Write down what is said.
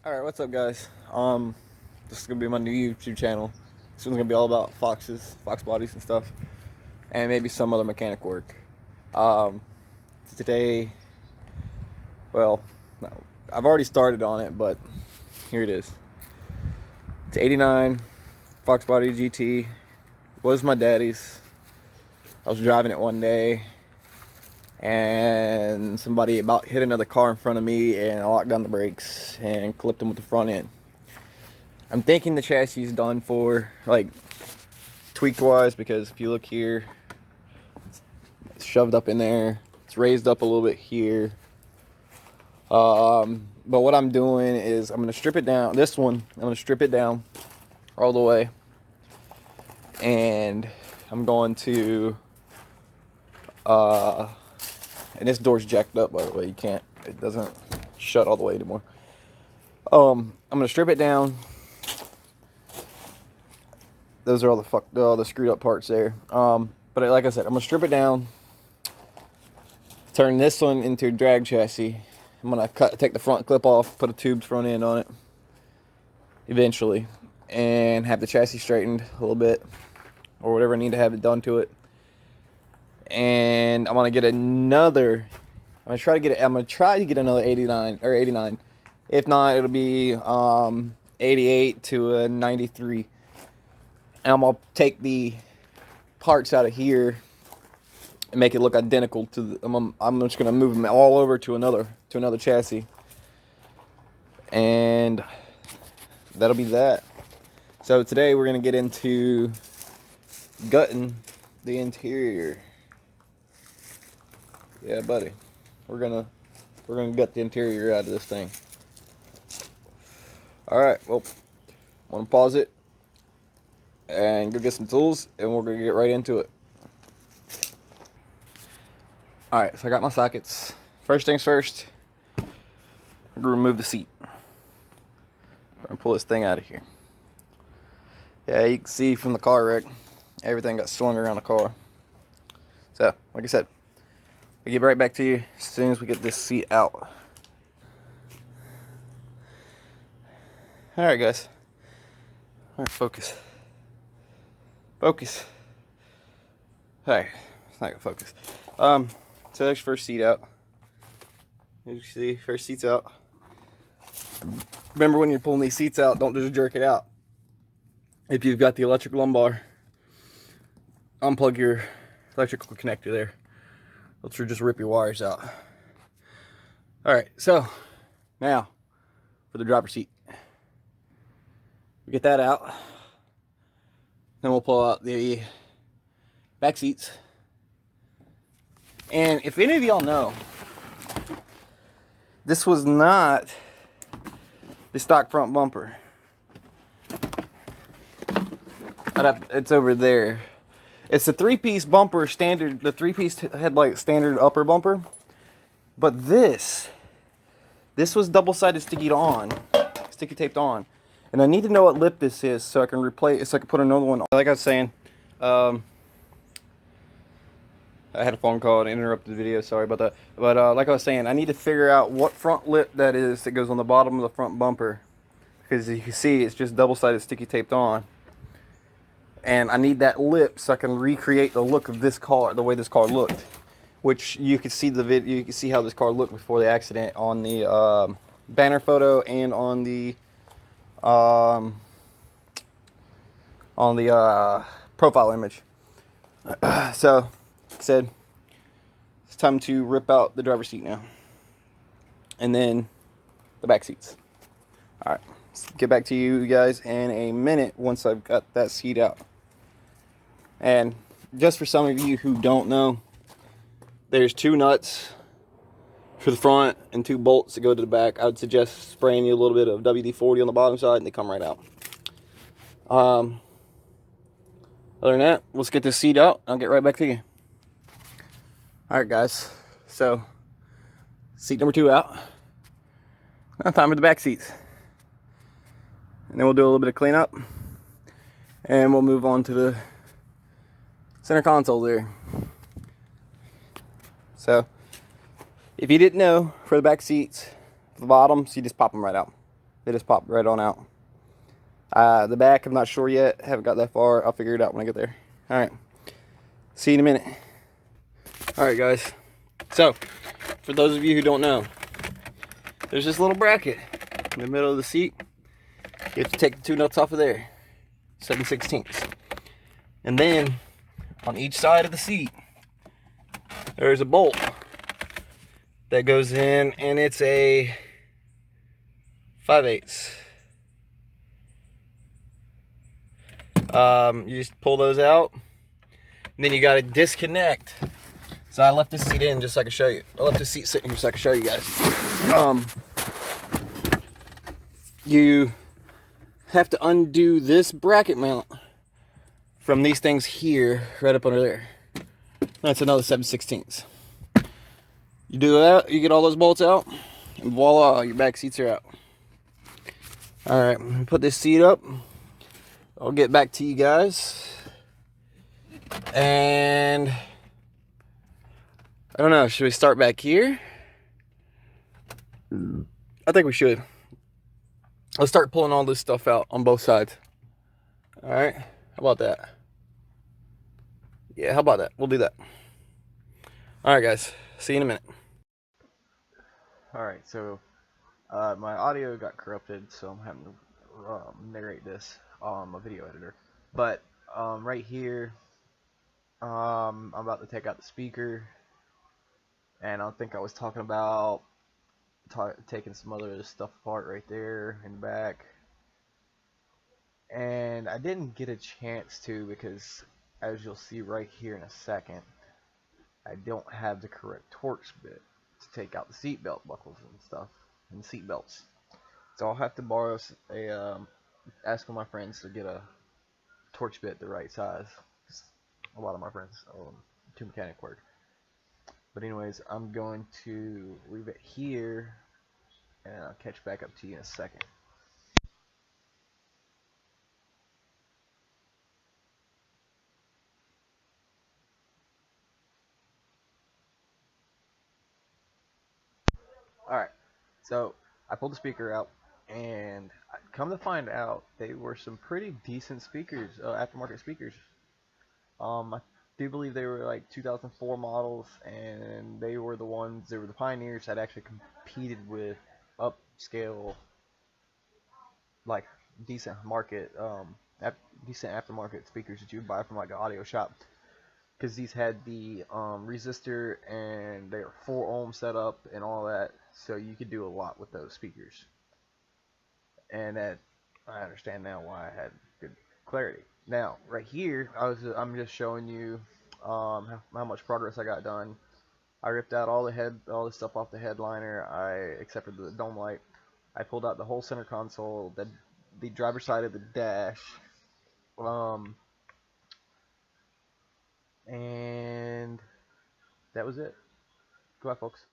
Alright, what's up guys? This is gonna be my new YouTube channel. This one's gonna be all about fox bodies and stuff. And maybe some other mechanic work. Um, Today, well, no, I've already started on it, but here it is. It's 89 Fox Body GT. It was my daddy's. I was driving it one day and somebody about hit another car in front of me, and I locked down the brakes and clipped him with the front end. I'm thinking the chassis is done for, like, tweaked wise, because if you look here, it's shoved up in there. It's raised up a little bit here. But what I'm doing is I'm going to strip it down. This one, I'm going to strip it down all the way. And I'm going to, and this door's jacked up, by the way. It doesn't shut all the way anymore. I'm going to strip it down. Those are all the screwed up parts there. But like I said, I'm going to strip it down. Turn this one into a drag chassis. I'm going to take the front clip off, put a tubed front end on it eventually, and have the chassis straightened a little bit, or whatever I need to have it done to it. And I'm going to get another, I'm going to try to get another 89. If not, it'll be 88 to a 93. And I'm going to take the parts out of here and make it look identical to the, I'm just going to move them all over to another chassis. And that'll be that. So today we're going to get into gutting the interior. Yeah, buddy. We're going to gut the interior out of this thing. All right. Well, I'm going to pause it and go get some tools, and we're going to get right into it. Alright, so I got my sockets. First things first, I'm going to remove the seat. I'm going to pull this thing out of here. Yeah, you can see from the car wreck, everything got swung around the car. So, like I said, I'll get right back to you as soon as we get this seat out. Alright guys. Alright, focus. Focus. Alright, it's not gonna focus. So there's first seat out. As you see, first seat's out. Remember, when you're pulling these seats out, don't just jerk it out. If you've got the electric lumbar, unplug your electrical connector there. It'll just rip your wires out. Alright, so now for the driver's seat. We get that out. Then we'll pull out the back seats. And if any of y'all know, this was not the stock front bumper. It's over there. It's a three-piece bumper standard, the three-piece headlight standard upper bumper. But this was double-sided sticky taped on. And I need to know what lip this is so I can replace, so I can put another one on. Like I was saying, I had a phone call and interrupted the video, sorry about that. But like I was saying, I need to figure out what front lip that is that goes on the bottom of the front bumper. Because as you can see, it's just double-sided sticky taped on. And I need that lip so I can recreate the look of this car, the way this car looked. Which you can see the video, you can see how this car looked before the accident on the banner photo and on the profile image. So, like I said, it's time to rip out the driver's seat now, and then the back seats. All right, let's get back to you guys in a minute once I've got that seat out. And just for some of you who don't know, there's 2 nuts for the front and 2 bolts that go to the back. I would suggest spraying you a little bit of WD-40 on the bottom side, and they come right out. Other than that, let's get this seat out. I'll get right back to you. Alright guys, so seat number 2 out. Now time for the back seats. And then we'll do a little bit of cleanup. And we'll move on to the center console there. So, if you didn't know, for the back seats, the bottoms, you just pop them right out. They just pop right on out. The back, I'm not sure yet. Haven't got that far. I'll figure it out when I get there. All right. See you in a minute. All right, guys. So, for those of you who don't know, there's this little bracket in the middle of the seat. You have to take the two nuts off of there. 7/16. And then, on each side of the seat, there's a bolt that goes in, and it's a 5/8. You just pull those out, and then you got to disconnect. So I left this seat in just so I can show you. I left this seat sitting here so I can show you guys. You have to undo this bracket mount from these things here, right up under there. That's another 7/16. You do that, you get all those bolts out, and voila, your back seats are out. All right, put this seat up. I'll get back to you guys. And I don't know, should we start back here? I think we should. Let's start pulling all this stuff out on both sides. All right, how about that? Yeah, how about that? We'll do that. All right, guys, see you in a minute. All right, so my audio got corrupted, so I'm having to narrate this on my video editor. But right here, I'm about to take out the speaker, and I think I was talking about taking some other stuff apart right there in the back, and I didn't get a chance to because, as you'll see right here in a second, I don't have the correct Torx bit to take out the seatbelt buckles and stuff and seat belts. So I'll have to borrow ask one of my friends to get a Torx bit the right size. A lot of my friends do mechanic work. But anyways, I'm going to leave it here, and I'll catch back up to you in a second. Alright, so I pulled the speaker out, and come to find out, they were some pretty decent speakers, aftermarket speakers. I do believe they were like 2004 models, and they were the pioneers that actually competed with upscale, like decent aftermarket speakers that you would buy from like an audio shop. Because these had the resistor, and they were 4 ohm setup and all that, so you could do a lot with those speakers. And that, I understand now why I had good clarity. Now, right here, I'm just showing you how much progress I got done. I ripped out all the stuff off the headliner. Except for the dome light. I pulled out the whole center console, the driver's side of the dash, and that was it. Goodbye, folks.